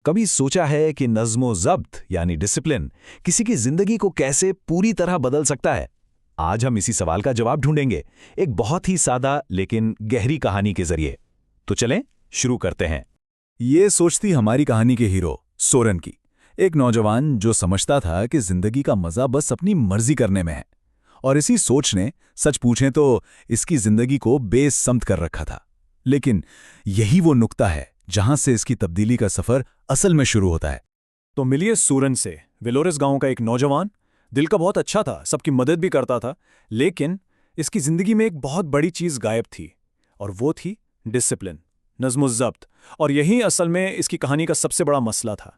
कभी सोचा है कि नज़्म-ओ-ज़ब्त यानी डिसिप्लिन किसी की जिंदगी को कैसे पूरी तरह बदल सकता है? आज हम इसी सवाल का जवाब ढूंढेंगे, एक बहुत ही सादा लेकिन गहरी कहानी के जरिए। तो चलें, शुरू करते हैं। ये सोचती हमारी कहानी के हीरो सोरेन की। एक नौजवान जो समझता था कि जिंदगी का मजा बस अपनी मर्जी करने में है, और इसी सोच ने, सच पूछें तो, इसकी जिंदगी को बेसमत कर रखा था। लेकिन यही वो नुक्ता है जहां से इसकी तब्दीली का सफर असल में शुरू होता है। तो मिलिए सूरन से। वेलोरिस गांव का एक नौजवान, दिल का बहुत अच्छा था, सबकी मदद भी करता था, लेकिन इसकी जिंदगी में एक बहुत बड़ी चीज गायब थी, और वो थी डिसिप्लिन, नज़्म-ओ-ज़ब्त। और यही असल में इसकी कहानी का सबसे बड़ा मसला था।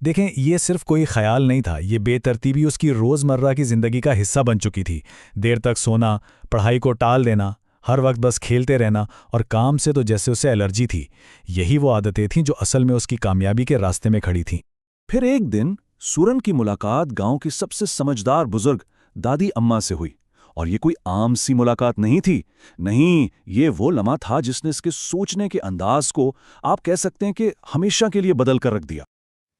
देखें, ये सिर्फ कोई ख्याल नहीं था, ये बेतरतीबी उसकी रोज़मर्रा की ज़िंदगी का हिस्सा बन चुकी थी। देर तक सोना, पढ़ाई को टाल देना, हर वक्त बस खेलते रहना, और काम से तो जैसे उसे एलर्जी थी। यही वो आदतें थीं जो असल में उसकी कामयाबी के रास्ते में खड़ी थीं। फिर एक दिन सूरन की मुलाकात गांव की सबसे समझदार बुजुर्ग दादी अम्मा से हुई। और ये कोई आम सी मुलाकात नहीं थी। नहीं, ये वो लम्हा था जिसने इसके सोचने के अंदाज को, आप कह सकते हैं कि हमेशा के लिए बदल कर रख दिया।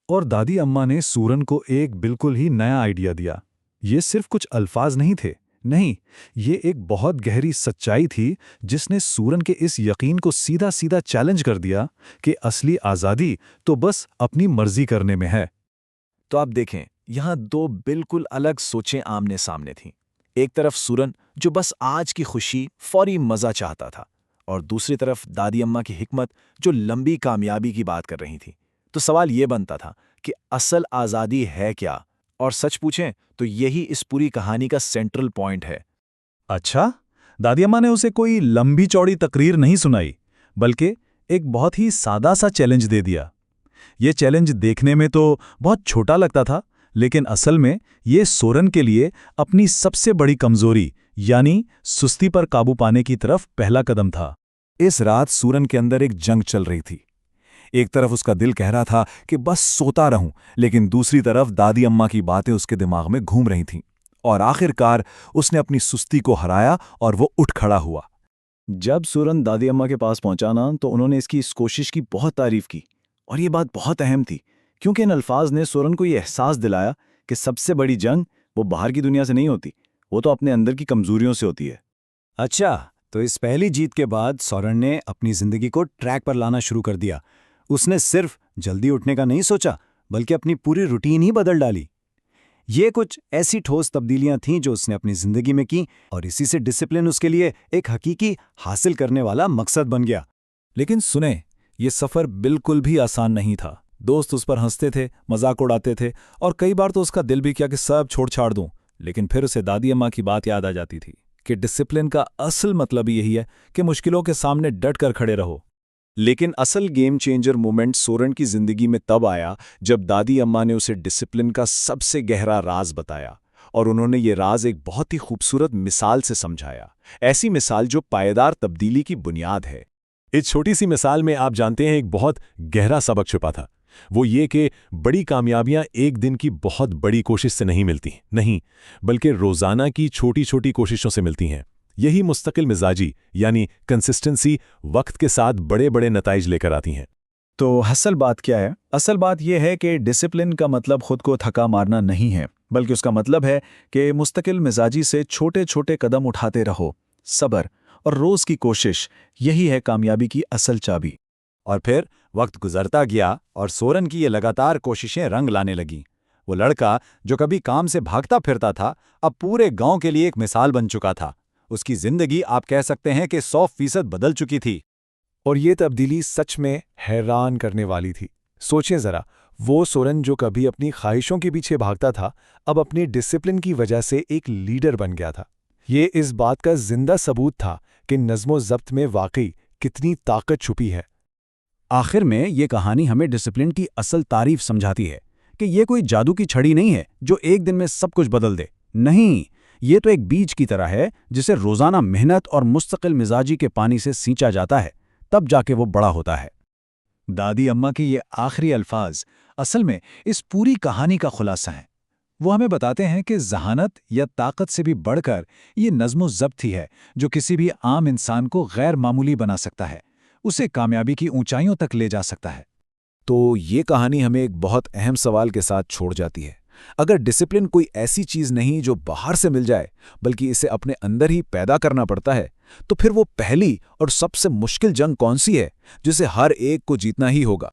और दादी अम्मा ने सूरन को एक बिल्कुल ही नया आइडिया दिया। ये सिर्फ कुछ अल्फाज नहीं थे, नहीं, ये एक बहुत गहरी सच्चाई थी जिसने सूरन के इस यकीन को सीधा सीधा चैलेंज कर दिया कि असली आज़ादी तो बस अपनी मर्जी करने में है। तो आप देखें, यहाँ दो बिल्कुल अलग सोचें आमने सामने थीं। एक तरफ सूरन जो बस आज की खुशी, फौरी मज़ा चाहता था, और दूसरी तरफ दादी अम्मा की हिकमत जो लंबी कामयाबी की बात कर रही थी। तो सवाल ये बनता था कि असल आज़ादी है क्या? और सच पूछें तो यही इस पूरी कहानी का सेंट्रल पॉइंट है। अच्छा, दादी अम्मा ने उसे कोई लंबी चौड़ी तकरीर नहीं सुनाई, बल्कि एक बहुत ही सादा सा चैलेंज दे दिया। ये चैलेंज देखने में तो बहुत छोटा लगता था, लेकिन असल में ये सोरेन के लिए अपनी सबसे बड़ी कमजोरी यानी सुस्ती पर काबू पाने की तरफ पहला कदम था। इस रात सूरन के अंदर एक जंग चल रही थी। एक तरफ उसका दिल कह रहा था कि बस सोता रहूं, लेकिन दूसरी तरफ दादी अम्मा की बातें उसके दिमाग में घूम रही थीं। और आखिरकार उसने अपनी सुस्ती को हराया और वो उठ खड़ा हुआ। जब सूरन दादी अम्मा के पास पहुंचा ना, तो उन्होंने इसकी इस कोशिश की बहुत तारीफ की। और ये बात बहुत अहम थी, क्योंकि इन अल्फाज ने सूरन को ये एहसास दिलाया कि सबसे बड़ी जंग वो बाहर की दुनिया से नहीं होती, वो तो अपने अंदर की कमजोरियों से होती है। अच्छा, तो इस पहली जीत के बाद सोरेन ने अपनी जिंदगी को ट्रैक पर लाना शुरू कर दिया। उसने सिर्फ जल्दी उठने का नहीं सोचा, बल्कि अपनी पूरी रूटीन ही बदल डाली। ये कुछ ऐसी ठोस तब्दीलियां थीं जो उसने अपनी जिंदगी में की, और इसी से डिसिप्लिन उसके लिए एक हकीकी हासिल करने वाला मकसद बन गया। लेकिन सुने, ये सफ़र बिल्कुल भी आसान नहीं था। दोस्त उस पर हंसते थे, मजाक उड़ाते थे, और कई बार तो उसका दिल भी किया कि सब छोड़ छाड़ दूं। लेकिन फिर उसे दादी अम्मा की बात याद आ जाती थी कि डिसिप्लिन का असल मतलब यही है कि मुश्किलों के सामने डट कर खड़े रहो। लेकिन असल गेम चेंजर मोमेंट सोरेन की जिंदगी में तब आया जब दादी अम्मा ने उसे डिसिप्लिन का सबसे गहरा राज बताया, और उन्होंने ये राज एक बहुत ही खूबसूरत मिसाल से समझाया। ऐसी मिसाल जो पायदार तब्दीली की बुनियाद है। इस छोटी सी मिसाल में आप जानते हैं एक बहुत गहरा सबक छुपा था। वो ये कि बड़ी कामयाबियां एक दिन की बहुत बड़ी कोशिश से नहीं मिलती, नहीं, बल्कि रोजाना की छोटी छोटी कोशिशों से मिलती हैं। यही मुस्तकिल मिजाजी यानी कंसिस्टेंसी वक्त के साथ बड़े बड़े नताइज लेकर आती हैं। तो असल बात क्या है? असल बात यह है कि डिसिप्लिन का मतलब खुद को थका मारना नहीं है, बल्कि उसका मतलब है कि मुस्तकिल मिजाजी से छोटे छोटे कदम उठाते रहो। सब्र और रोज की कोशिश, यही है कामयाबी की असल चाबी। और फिर वक्त गुजरता गया और सोरेन की ये लगातार कोशिशें रंग लाने लगीं। वो लड़का जो कभी काम से भागता फिरता था, अब पूरे गांव के लिए एक मिसाल बन चुका था। उसकी जिंदगी आप कह सकते हैं कि 100% बदल चुकी थी। और ये तब्दीली सच में हैरान करने वाली थी। सोचें जरा, वो सोरेन जो कभी अपनी ख्वाहिशों के पीछे भागता था, अब अपनी डिसिप्लिन की वजह से एक लीडर बन गया था। ये इस बात का जिंदा सबूत था कि नज़्म-ओ-ज़ब्त में वाकई कितनी ताकत छुपी है। आखिर में ये कहानी हमें डिसिप्लिन की असल तारीफ समझाती है कि ये कोई जादू की छड़ी नहीं है जो एक दिन में सब कुछ बदल दे। नहीं, ये तो एक बीज की तरह है जिसे रोजाना मेहनत और मुस्तकिल मिजाजी के पानी से सींचा जाता है, तब जाके वो बड़ा होता है। दादी अम्मा के ये आखिरी अल्फाज असल में इस पूरी कहानी का खुलासा हैं। वो हमें बताते हैं कि जहानत या ताकत से भी बढ़कर ये नज़्म-ओ-ज़ब्त ही है जो किसी भी आम इंसान को गैर मामूली बना सकता है, उसे कामयाबी की ऊंचाइयों तक ले जा सकता है। तो ये कहानी हमें एक बहुत अहम सवाल के साथ छोड़ जाती है। अगर डिसिप्लिन कोई ऐसी चीज नहीं जो बाहर से मिल जाए, बल्कि इसे अपने अंदर ही पैदा करना पड़ता है, तो फिर वो पहली और सबसे मुश्किल जंग कौन सी है जिसे हर एक को जीतना ही होगा?